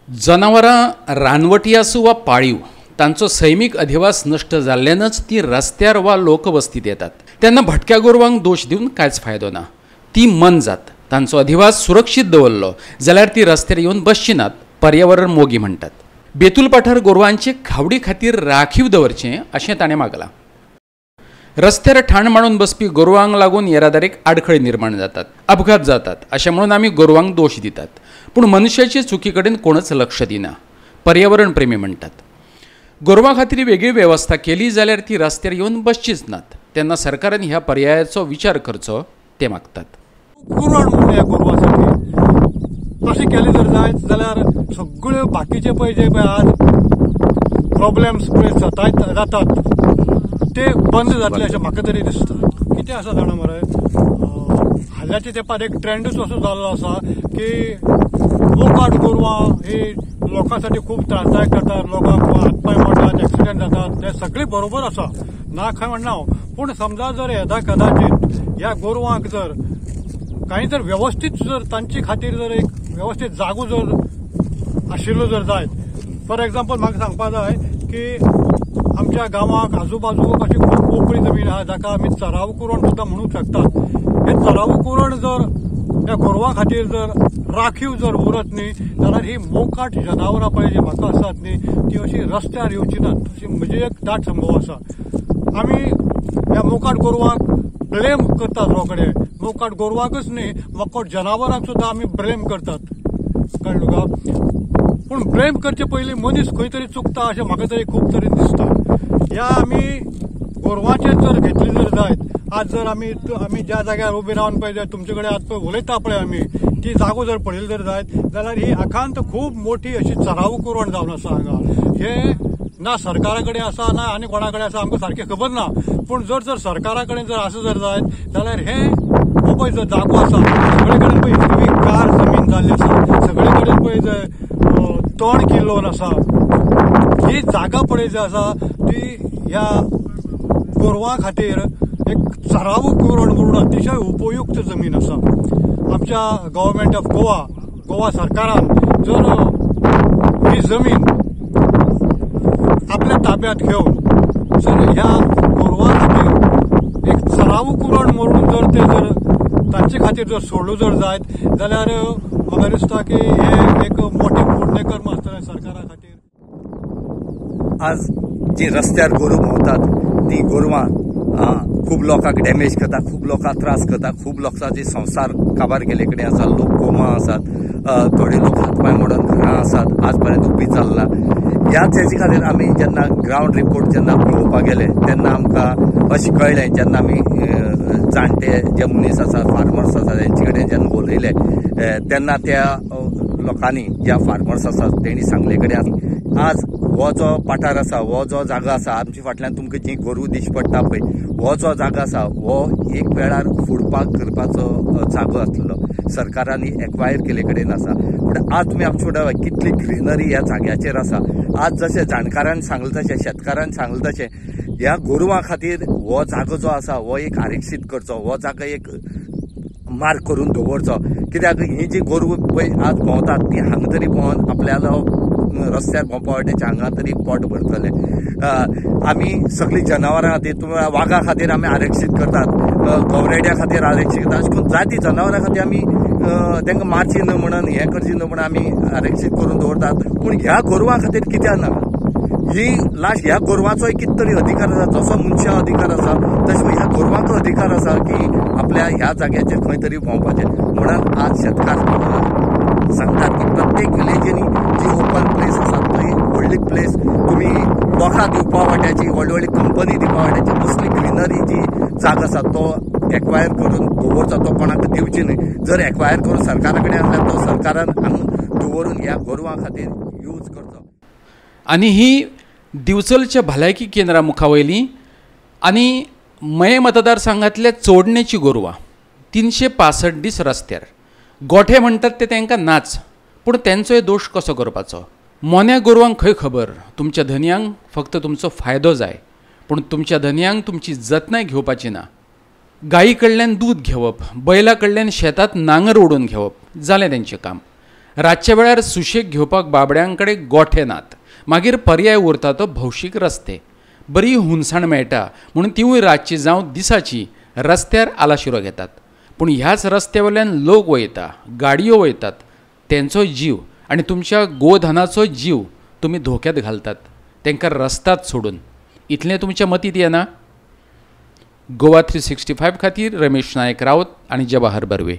जनावरां रानवटी आसूं वा पाळीव तांचो सैमीक अधिवास नश्ट जाल्ल्यानच ती रस्त्यार वा लोकवस्तीत येतात। तेन्ना भटक्या गोरवांक दोश दिवन कांयच फायदो ना। ती मन जात तांचो अधिवास सुरक्षीत दवरलो जाल्यार ती रस्त्यार येवन बसची नात, पर्यावरण मोगी म्हणटात। बेतूल पाठार गोरवांचे खावडी खातीर राखीव दवरचें अशें ताणें मागलां। रस्त्यार ठाण मांडून बसपी गोरवांक लागून येरादारीक आडखळी निर्माण जातात, अपघात जातात अशें म्हणून आमी गोरवांक दोश दितात। पूण मनशाचे चुकी कडेन कोणच लक्ष दिना, पर्यावरण प्रेमी म्हणटात। गोरवां खातीर वेगळी वेवस्था केली जाल्यार ती रस्त्यार येवन बसचीच नात। तेन्ना सरकारान ह्या पर्यायाचो विचार करचो ते मागतात। कुरण म्हणून ह्या गोरवांसाठी तशें केलें जर जायत जाल्यार सगळ्यो बाकीचे पळय जे पळय आज प्रॉब्लेम्स पळय जातात ते बंद जातले अशें म्हाका तरी दिसता। कितें आसा जाणा मरे, हाल्याच्या तेंपार एक ट्रेंडूच असो जाल्लो आसा की मोकाट गोरवां ही लोकांसाठी खूब त्रासदायक करतात, लोकांक हातपाय मोडटात, एक्सिडेंट जातात, ते सगळें बरोबर आसा, ना खंय म्हणना हांव। पूण समजा जर येदा कदाचित ह्या गोरवांक जर कांय जर व्यवस्थीत जर तांचे खातीर जर एक व्यवस्थीत जागो जर आशिल्लो जर जायत, फॉर एक्झाम्पल म्हाका सांगपा जाय की आमच्या गांवांक आजूबाजूक अशी खूब मोकळी जमीन आहा जाका आमी चराव कुरण सुद्दां म्हणूंक शकतात। हे चराव कुरण जर ह्या गोरवां खातीर जर राखीव जर उरत न्ही जाल्यार ही मोकाट जनावरां पळय जी म्हाका आसात न्ही ती अशी रस्त्यार येवची नात, अशी म्हजी एक दाट संभव आसा। आमी ह्या मोकाट गोरवांक ब्लेम करतात रोखडे, मोकाट गोरवांकच न्ही मोकाट जनावरांक सुद्दां आमी ब्लेम करतात, कळ्ळें तुका। पूण ब्लेम करचे पयलीं मनीस खंय तरी चुकता अशें म्हाका तरी खूब तरी दिसता। ह्या आमी गोरवांचेर जर घेतली जर जायत, आज जर आमी ज्या जाग्यार उबे रावन पळय तुमचे कडेन आज पळय उलयता पळय आमी, ती जागो जर पळयली जर जायत जाल्यार ही आखांत खूब मोठी अशी चराव कुरण जावन आसा हांगा। हे ना सरकारा कडेन आसा ना आनी कोणा कडेन आसा आमकां सारकें खबर ना, पूण जर सरकारा कडेन जर आसा जर जायत जाल्यार हे हो पळय जो जागो आसा सगळे कडेन पळय हिरवीगार जमीन जाल्ली आसा, सगळे कडेन पळय जंय तण किल्लोन आसा, ही जागा पळय जी आसा ती ह्या गोरवां खातीर एक चराव कुरण म्हणून अतिशय उपयुक्त जमीन आसा। आमच्या गव्हर्मेंट ऑफ गोवा सरकारान जर ही जमीन आपल्या ताब्यात घेवन जर ह्या गोरवां खातीर एक चराव कुरण म्हणून जर ते जर तांचे खातीर जर सोडलो जर जायत जाल्यार म्हाका दिसता की हे एक मोठे पुण्यकर्म आसतलें सरकारा खातीर। आज जी रस्त्यार गोरू भोंवतात ती गोरवां खूब लोकांक डॅमेज करता, खूब लोकांक त्रास करता, खूब लोकांचे संसार काबार गेले कडेन आसा, लोक कोमा आसात, थोडे लोक हातपाय मोडून घरां आसात, आज पर्यंत उबी जाल्ला। ह्याच हेजे खातीर आमी जेन्ना ग्रावंड रिपोर्ट जेन्ना पळोवपाक गेले तेन्ना आमकां अशें कळ्ळें, जेन्ना आमी जाणटे जे मनीस आसात, फार्मर्स आसात तेंचे कडेन जेन्ना उलयले तेन्ना त्या लोकांनी ज्या फार्मर्स आसात तेणी सांगले कडेन आज हो जो पाठार आसा, हो जो जागो आसा, आमच्या फाटल्यान तुमकां जी गोरू दिश्टी पडटा पळय, हो जो जागो आसा हो एक वेळार फुडपाक करपाचो जागो आसलो, सरकारांनी एक्वायर केले कडेन आसा। पूण आज तुमी आमचे फुडें कितली ग्रिनरी ह्या जाग्याचेर आसा। आज जशें जाणकारान सांगलें तशें, शेतकारान सांगलें तशें ह्या गोरवां खातीर हो जागो जो आसा हो एक आरक्षीत करचो, हो जागो एक मार्क करून दवरचो। कित्याक ही जी गोरवां पळय आज भोंवतात ती हांगा तरी भोंवन आपल्यालो रस्त्यार भोंवपा वाटेच्या हांगा तरी पोट भरतले। आमी सगळीं जनावरां खातीर तुमी वाघा खातीर आमी आरक्षीत करतात, गवरेड्या खातीर आरक्षीत करतात, अशें करून जाती जनावरां खातीर आमी तांकां मारची न्हय म्हणून हें करची न्हय म्हणून आमी आरक्षीत करून दवरतात। पूण ह्या गोरवां खातीर कित्याक ना? ही लास्ट ह्या गोरवांचोय कितें तरी अधिकार आसा, जसो मनशा अधिकार आसा तसो ह्या गोरवांचो अधिकार आसा की आपल्या ह्या जाग्याचेर खंय तरी भोंवपाचें। म्हणून आज शेतकार सांगतात की प्रत्येक विलेजींनी जी ओपन प्लेस आसा थंय व्हडली प्लेस तुमी लोकांक दिवपा वाट्याची, व्हडली व्हडली कंपनी दिवपा वाट्याची असली ग्रिनरी जी जागा आसा तो एक्वायर करून दवरचो, तो कोणाक दिवची न्हय। जर एक्वायर करून सरकारा कडेन आसल्यार तो सरकारान हांगा दवरून ह्या गोरवां खातीर यूज करचो। आनी ही दिवचलच्या भलायकी केंद्रा मुखावयली आनी मये मतदारसंघातल्या चोडणेची गोरवां 365 दीस रस्त्यार। गोठे म्हणटात ते तांकां नाच, पूण तेंचोय दोश कसो करपाचो? मोन्या गोरवांक खंय खबर, तुमच्या धनयांक फक्त तुमचो फायदो जाय, पूण तुमच्या धनयांक तुमची जतनाय घेवपाची ना। गायी कडल्यान दूध घेवप, बैला कडल्यान शेतात नांगर ओडून घेवप जालें तेंचें काम। रातच्या वेळार सुशेग घेवपाक बाबड्यांकडे गोठे नात. मागीर पर्याय उरता तो भौशीक रस्ते. बरी हुंसाण मेळटा म्हणून तिवूय रातची जावं दिसाची रस्त्यार आलाशिरो घेतात. पूण ह्याच रस्त्या वयल्यान लोक वयता, गाडयो वयतात, तेंचो जीव आनी तुमच्या गोधनाचो जीव तुमी धोक्यात घालतात तांकां रस्ताच सोडून. इतलें तुमच्या मतींत येना? गोवा 365 खातीर रमेश नायक रावत आनी जवाहर बर्वे.